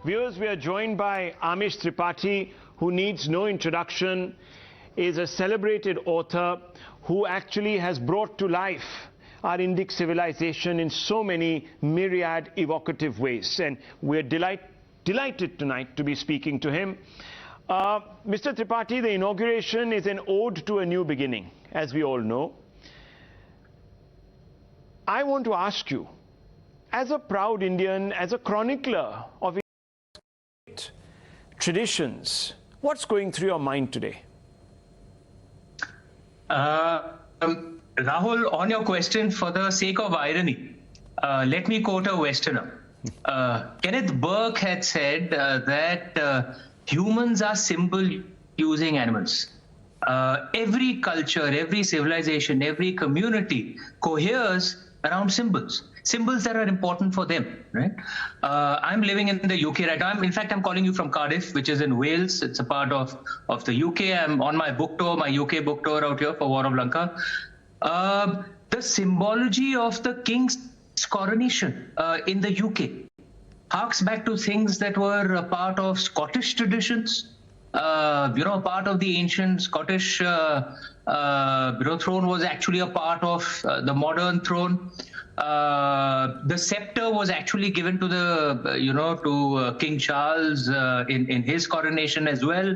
Viewers, we are joined by Amish Tripathi, who needs no introduction, is a celebrated author who actually has brought to life our Indic civilization in so many myriad evocative ways. And we're delighted tonight to be speaking to him. Mr. Tripathi, the inauguration is an ode to a new beginning, as we all know. I want to ask you, as a proud Indian, as a chronicler of traditions, what's going through your mind today? Rahul, on your question, for the sake of irony, let me quote a Westerner. Kenneth Burke had said that humans are symbol-using animals. Every culture, every civilization, every community coheres around symbols. Symbols that are important for them, right? I'm living in the UK right now. In fact, I'm calling you from Cardiff, which is in Wales. It's a part of the UK. I'm on my book tour, my UK book tour out here for War of Lanka. The symbology of the king's coronation in the UK harks back to things that were a part of Scottish traditions. Part of the ancient Scottish throne was actually a part of the modern throne. The scepter was actually given to the King Charles in his coronation as well.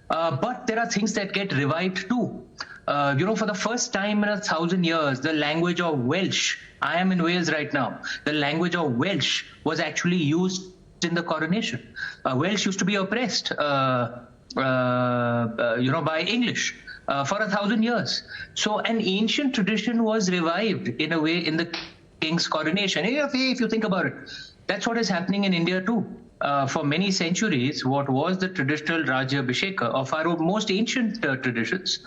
But there are things that get revived too. For the first time in 1,000 years, the language of Welsh, I am in Wales right now, the language of Welsh was actually used in the coronation. Welsh used to be oppressed, by English for 1,000 years. So an ancient tradition was revived in a way in the king's coronation. If you think about it, that's what is happening in India too. For many centuries, what was the traditional Rajabhisheka of our most ancient traditions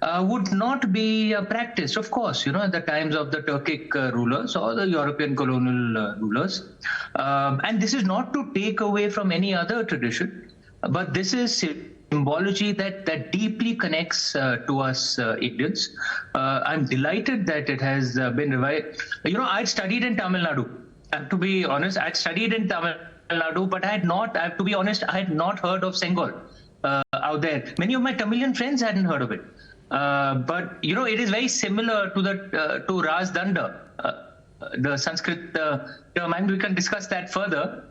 would not be practiced, of course, at the times of the Turkic rulers or the European colonial rulers. And this is not to take away from any other tradition, but this is symbology that deeply connects to us Indians. I'm delighted that it has been revived. I'd studied in Tamil Nadu. And to be honest, I'd studied in Tamil Nadu, but I had not heard of Sengol out there. Many of my Tamilian friends hadn't heard of it. But it is very similar to to Rajdanda, the Sanskrit term, and we can discuss that further.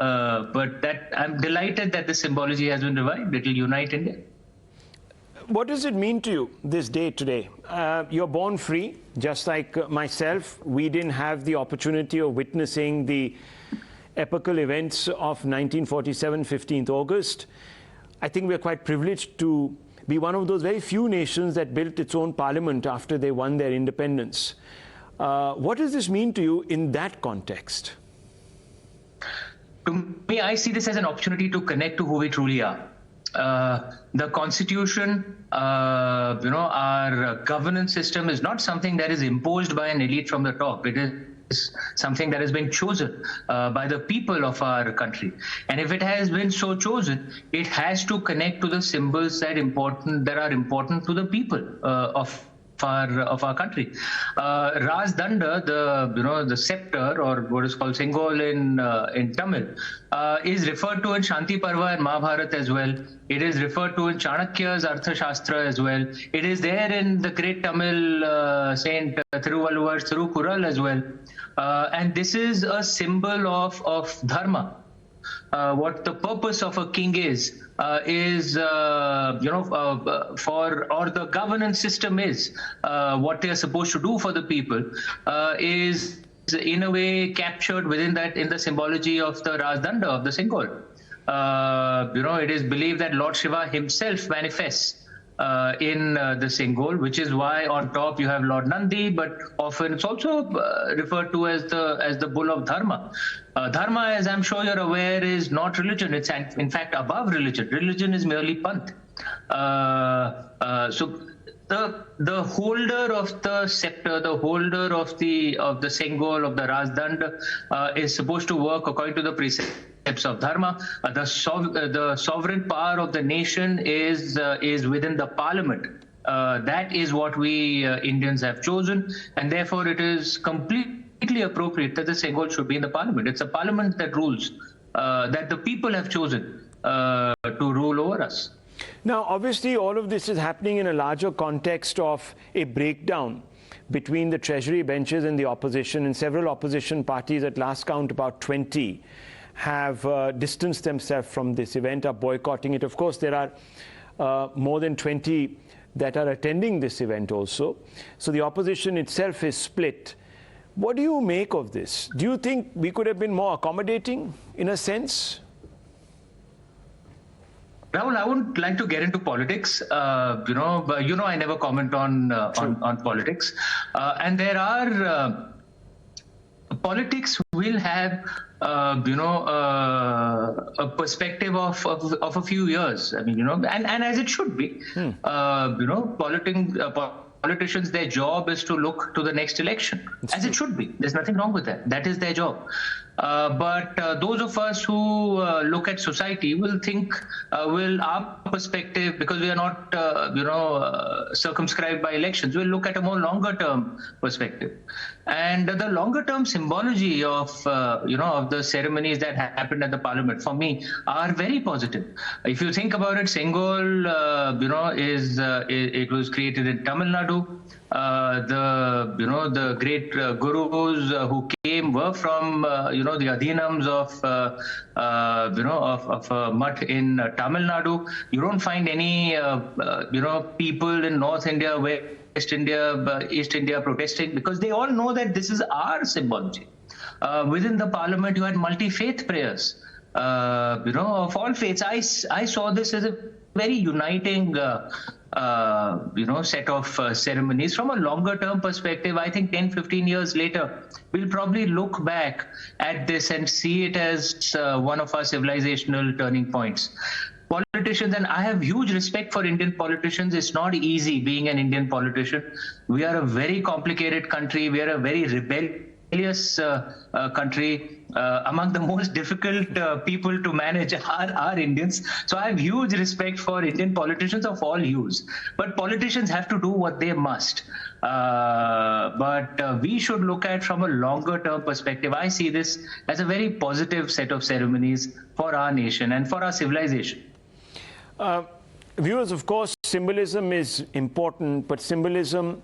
But I'm delighted that the symbology has been revived. It will unite India. What does it mean to you this day today? You're born free, just like myself. We didn't have the opportunity of witnessing the epical events of 1947, 15th August. I think we're quite privileged to be one of those very few nations that built its own parliament after they won their independence. What does this mean to you in that context? To me, I see this as an opportunity to connect to who we truly are. The constitution, our governance system is not something that is imposed by an elite from the top. It is something that has been chosen by the people of our country. And if it has been so chosen, it has to connect to the symbols that are important to the people of our country. Rajdanda, the scepter, or what is called Sengol in Tamil, is referred to in Shanti Parva and Mahabharata as well. It is referred to in Chanakya's Arthashastra as well. It is there in the great Tamil saint Thiruvalluvar's Thirukkural as well. And this is a symbol of Dharma. What the purpose of a king is the governance system is, what they are supposed to do for the people, is in a way captured within that, in the symbology of the Rajdanda, of the Sengol. It is believed that Lord Shiva himself manifests in the Sengol, which is why on top you have Lord Nandi, but often it's also referred to as the bull of Dharma. Dharma, as I'm sure you're aware, is not religion. It's in fact above religion. Religion is merely panth. So the holder of the scepter, the holder of the Sengol, of the Rajdanda, is supposed to work according to the precepts of Dharma. The sovereign power of the nation is within the parliament. That is what we Indians have chosen, and therefore it is completely appropriate that the Sengol should be in the parliament. It's a parliament that rules. that the people have chosen to rule over us. Now, obviously, all of this is happening in a larger context of a breakdown between the Treasury benches and the opposition, and several opposition parties, at last count about 20, have distanced themselves from this event, are boycotting it. Of course, there are more than 20 that are attending this event also. So the opposition itself is split. What do you make of this? Do you think we could have been more accommodating in a sense? Rahul, I wouldn't like to get into politics. But I never comment on politics. And there are politics will have a perspective of a few years. I mean, and as it should be. Politicians, their job is to look to the next election, as it should be. There's nothing wrong with that. That is their job. But those of us who look at society will think, our perspective, because we are not, circumscribed by elections, we'll look at a more longer-term perspective. And the longer-term symbology of the ceremonies that happened at the parliament, for me, are very positive. If you think about it, Sengol, it was created in Tamil Nadu. The great gurus who came were from the adhinams of mutt in Tamil Nadu. You don't find any people in North India, West India, East India protesting, because they all know that this is our symbology. Within the parliament, you had multi-faith prayers, of all faiths. I saw this as a very uniting set of ceremonies. From a longer term perspective, I think 10-15 years later, we'll probably look back at this and see it as one of our civilizational turning points. Politicians, and I have huge respect for Indian politicians. It's not easy being an Indian politician. We are a very complicated country. We are a very rebellious country. Among the most difficult people to manage are Indians. So I have huge respect for Indian politicians of all hues. But politicians have to do what they must. But we should look at from a longer term perspective. I see this as a very positive set of ceremonies for our nation and for our civilization. Viewers, of course, symbolism is important, but symbolism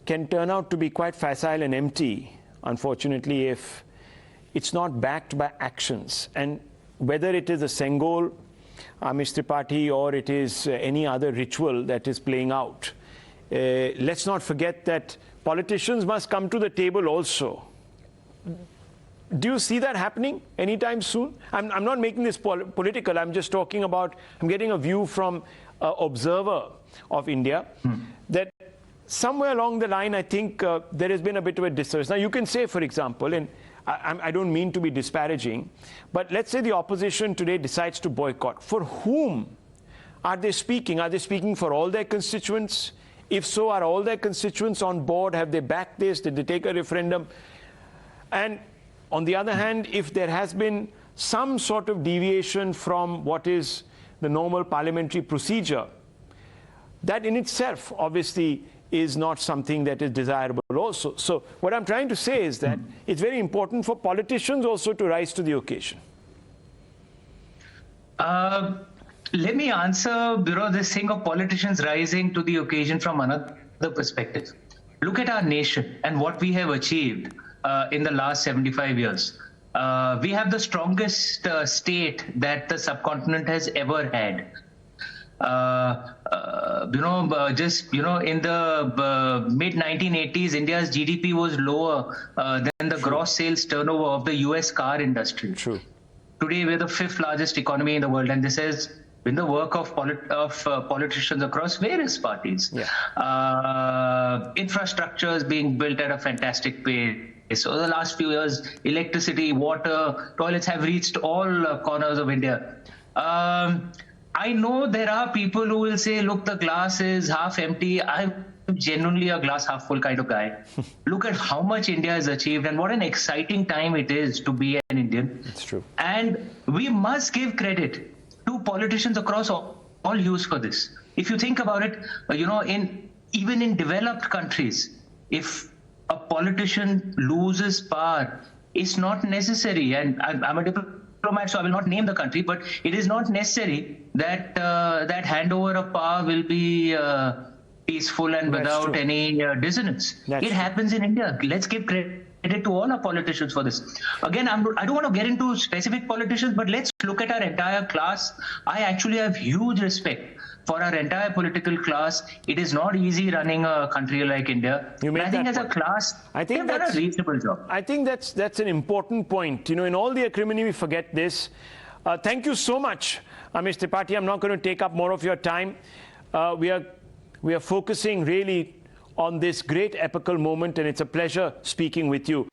can turn out to be quite facile and empty, unfortunately, if it's not backed by actions. And whether it is a Sengol, Amish Tripathi, or it is any other ritual that is playing out, let's not forget that politicians must come to the table also. Do you see that happening anytime soon? I'm not making this political. I'm just talking about, I'm getting a view from an observer of India that somewhere along the line, I think there has been a bit of a disservice. Now, you can say, for example, and I don't mean to be disparaging, but let's say the opposition today decides to boycott. For whom are they speaking? Are they speaking for all their constituents? If so, are all their constituents on board? Have they backed this? Did they take a referendum? And on the other hand, if there has been some sort of deviation from what is the normal parliamentary procedure, that in itself, obviously, is not something that is desirable also. So what I'm trying to say is that it's very important for politicians also to rise to the occasion. Let me answer, this thing of politicians rising to the occasion from another perspective. Look at our nation and what we have achieved in the last 75 years. We have the strongest state that the subcontinent has ever had. In the mid-1980s, India's GDP was lower than the gross sales turnover of the US car industry. True. Today, we're the 5th largest economy in the world, and this has been the work of politicians across various parties. Yeah. Infrastructure is being built at a fantastic pace. So the last few years, electricity, water, toilets have reached all corners of India. I know there are people who will say, look, the glass is half empty. I'm genuinely a glass half full kind of guy. Look at how much India has achieved and what an exciting time it is to be an Indian. It's true. And we must give credit to politicians across all hues for this. If you think about it, even in developed countries, if a politician loses power, it's not necessary. And I'm a diplomat diplomat, so I will not name the country, but it is not necessary that that handover of power will be peaceful and without any dissonance. It happens in India. Let's give credit to all our politicians for this. Again, I don't want to get into specific politicians, but let's look at our entire class. I actually have huge respect for our entire political class. It is not easy running a country like India. I think as a class, they've done a reasonable job. I think that's an important point. You know, in all the acrimony, we forget this. Thank you so much, Amish Tripathi. I'm not going to take up more of your time. We are focusing really on this great epical moment, and it's a pleasure speaking with you.